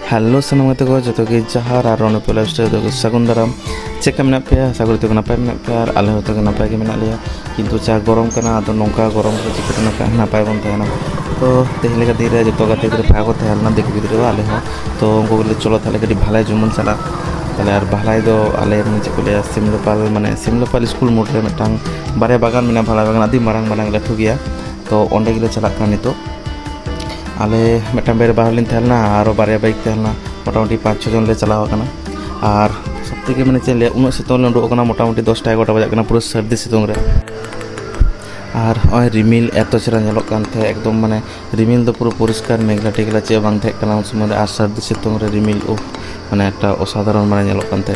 hello सनम गते को जो कि जहार और रौनक लाइफस्टाइल को सगुन दाराम चेक में पे सागर तो नपाय में पे और आले होते को नपाय के में लिया किंतु चा गरम करना तो नौका गरम को चिकन नका नपाय बन तहना तो तेहले का धीरे जो गते गिरे फागो तहलना देख गिरे आले हो तो उनको बोले चलो थाले कटी भाले जुमन चला ताले और भालाई दो आले में चेक लिया सिमलपाल स्कूल मोड़ रे मिटांग बारे बागान में भाला बागान आदि मारंग मारंग लाठू गया तो ओंडे गिले चला का नितो आले मिटांग बेरे बाहलिन तहलना और बारे बाइक तहलना मोटामुटी 5-6 जन ले चलाव कना और सबते के माने चले उन सितों ले उडोकना मोटामुटी 10टा 11टा बजा कना पूरा सर्दी सितों रे और ओय रिमिल एतो चरा नेलोक कानथे एकदम माने रिमिल दो पूरा परिष्कार मेघला टेगला चे बांग थे कना उस समय और सर्दी सितों रे रिमिल माने एकटा असाधारण माने नेलोक कानथे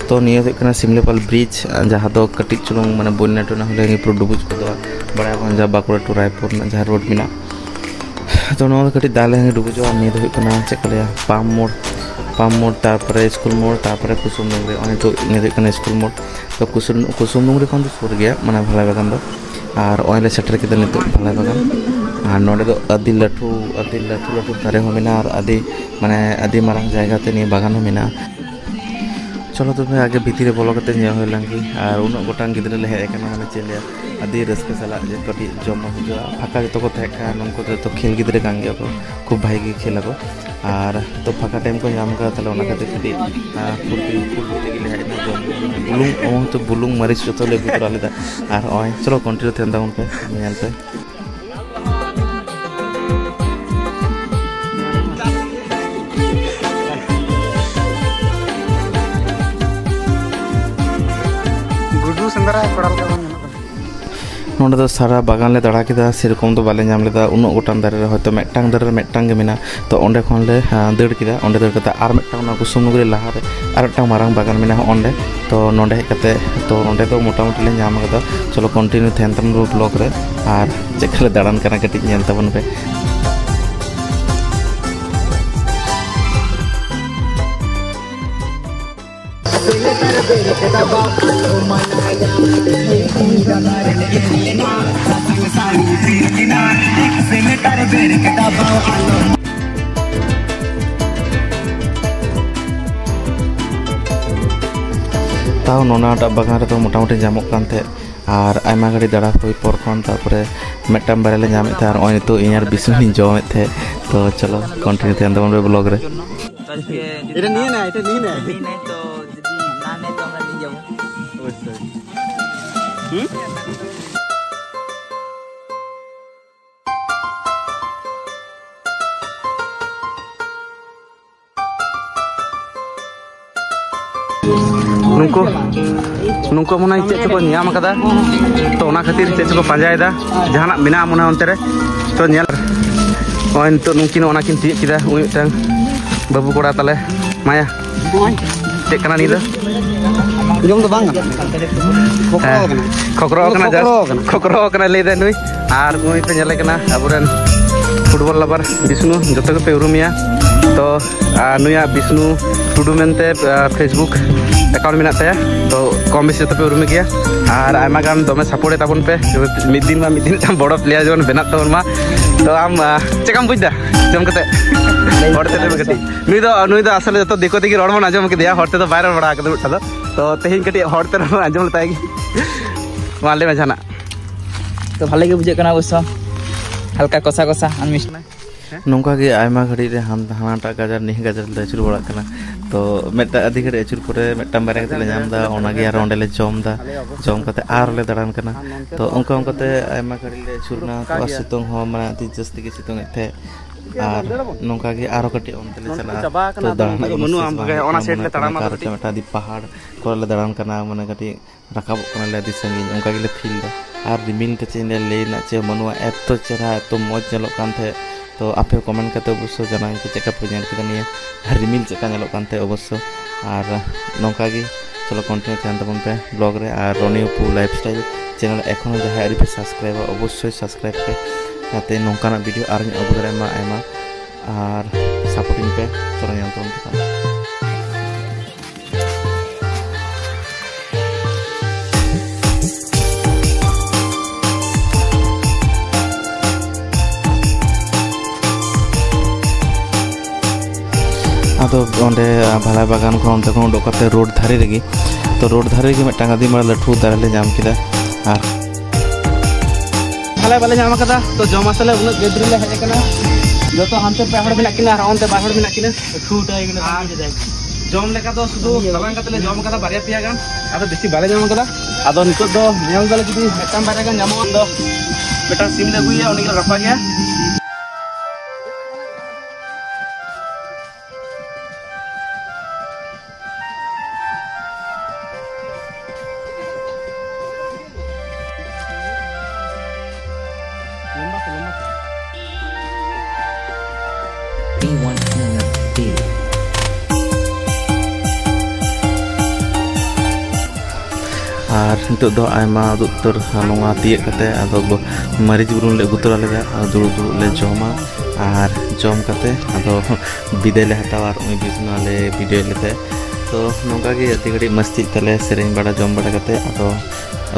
तो निये दे कना सिमलेपाल ब्रिज जहां दो कटिक चुलुंग माने बोन्ना टोना हले पूरा डुबुज को दो बड़ा पंजाब बाकुड़ा टू रायपुर ना जहां रोड मिना तो नों कटी दाले हंगे डुबुजो और निये दो कना चेक लिया पाम मोड़ तारपरे स्कूल मोड़ तारपरे कुसुम डुंगरी ओने तो निये दो कना स्कूल मोड़ तो कुसुम डुंगरी खन तो सुर गया माने भाला बागान दो और ओले सेटर के नितो भाला बागान और नोडे दो आदि लाठू तारे हो मिना और आदि माने आदि मारंग जायगा ते निये बागान हो मिना चलो तो भाई आगे भीतर बोलो कते ᱧᱮᱞ होय लांगी और उन गोटांग गिद्रे ले हेय कना माने चेले आदि रस्के सला जे कटी जम हुआ फाका जतो को थेका नंको तो खेल गिद्रे कांग गया को खूब भाई के खेला को और तो फाका टाइम को नाम का तले ओना कते कटी फुल गिले हेय ना बुलुंग तो बुलुंग मरीच जतो ले गुतरा लेदा और ओय चलो कंटिन्यू थेंदा उन पे ᱧᱮᱞ पे नोडे दो सारा बागान ले दड़ा किदा सेरकम तो बाले नाम लेदा उन गोटान दारे रे हयतो मेटटांग दारे रे मेटटांग गे मेना तो ओंडे खन ले दड़ किदा ओंडे दड़ कता आर मेटटांग ना कुसुम नगरी लाहा रे आर मेटटांग मारांग बागान मेना ओंडे तो नोडे हेज कते तो ओंडे तो मोटामुटी ले नाम कदा चलो कंटिन्यू थेंतन ब्लॉग रे आर चेकले दाड़ान कना कटी नेल तबन पे ताऊ नोनाटा बागान रे तो मोटामुटी जामक कानते और आयमा घड़ी दाड़ा हुई पर खन तारपरे मेटटाम बारे ले नामे थे और ओय तो इनार बिस्नु जमे थे तो चलो कंटिन्यू थे अंदर ब्लॉग रे এটা নিয়ে না তো যদি না নে তো আমরা নিয়ে যাব অবশ্যই नुको मना चेक को नियाम कदा तो ओना खातिर चेक को पांजायदा जहाना बिना मना अंतरे तो नेल ओय तो नुकिन ओना किन तिय किदा उय मिटang बाबू कोड़ा तले माया चेक कना नी दा जम तो बांग खोकरो कना ले दे नुई आर उय पे नेले कना अबुरन फुटबॉल लवर विष्णु जतो को पे उरुमिया तो नुया विष्णु टुडू मेनते फेसबुक अकाउंट में ताया तो कम बेसि जतो पे उरुमे गया और आयमा गान दमे सपोर्ट ताबन पे मिद दिन बड़ प्लेयर जन बेना तबन मा तो आम चेकम बुझदा जम कते हरते ले कति नुई दो असले जतो देखो देखि रड मन आजम के दिया हरते तो वायरल बड़ा कदे उठा तो तेहिन कति हरते रड आजम लताय वाले में जाना तो भाले के बुझे कना अवश्य हल्का कोसा कोसा अनमिष्ट नौका के आयमा घड़ी रे हानाटा गाजर नहीं गाजर ले अचुर बड़ा कना तो मेटा अधि घड़ी अचुर परे मेटा बारे कते ले नाम दा ओना गे आर ओंडे ले जम कते आर ले दाड़ान कना तो उनका ते आयमा घड़ी ले अचुरना तो सितोंग हो माने अति जस्ती के सितोंग थे और नौका के आरो कटे ओनते ले चला तो दाड़ान मनु आम के ओना सेट ले तड़ामा कटे मेटा दि पहाड़ को ले दाड़ान कना माने कटी राकाब कना ले दि संगी उनका के ले फील दा आर रिमिल के चेने ले ना चे मनुआ एतो चेहरा एतो मौज नेलो कान थे तो आपे कमेंट करते अवश्य जाना कि चेका पे नेल किदा निया रिमिल चेका नेलो कान थे अवश्य और नौका गे चलो कंटिन्यू ध्यान तबन पे ब्लॉग रे और रनी उपू लाइफस्टाइल चैनल एखोनो जहां आरि पे सब्सक्राइब अवश्य सब्सक्राइब पे जाते नोंकाना वीडियो आर अबू दाड़ेमा आयमा और सपोर्टिंग पे चलो ᱧᱮᱞ तबन पे आदो ओंडे भालाई बागान को ओंडे को डोकाते रोड धारे रेगी तो रोड धारे रेगी मिट्टांग आदि मारा लठू दारे ले जाम किदा आर भालाई बाले जाम कदा तो जमा सले उन गेदरी ले हेजे कना जो तो हमते पे हड़ बिना किना राउंड ते बाहर बिना किना छूट आई किना दे जम लेका तो सुदु लबान कतले जम कदा बारिया पिया गान आदो बेसी बाले जम कदा आदो नितो दो नेल दले जदी मेटाम बारे गान जामो दो बेटा सिम ले गुइया उनी के रफा गया और नितो दो आयमा दुतर नोंगा तिये कते आदो मरीज बुरुन ले गुतरा ले दुरु दुरु ले जमा और जम कते आदो बिदे ले हतावा और उनी बिसना ले वीडियो लेते तो नोंगा गे अति घड़ी मस्ती तले सेरेन बड़ा जम बड़ा कते आदो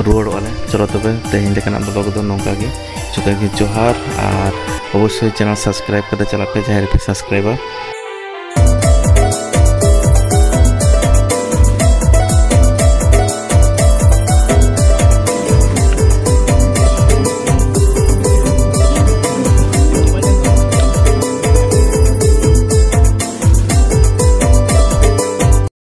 रुवाड़ वाले चलो तबे तेहिन लेकना ब्लॉग दो नोंगा गे जोता गे जोहार और अवश्य चैनल सब्सक्राइब कते चला पे जाहिर पे सब्सक्राइबर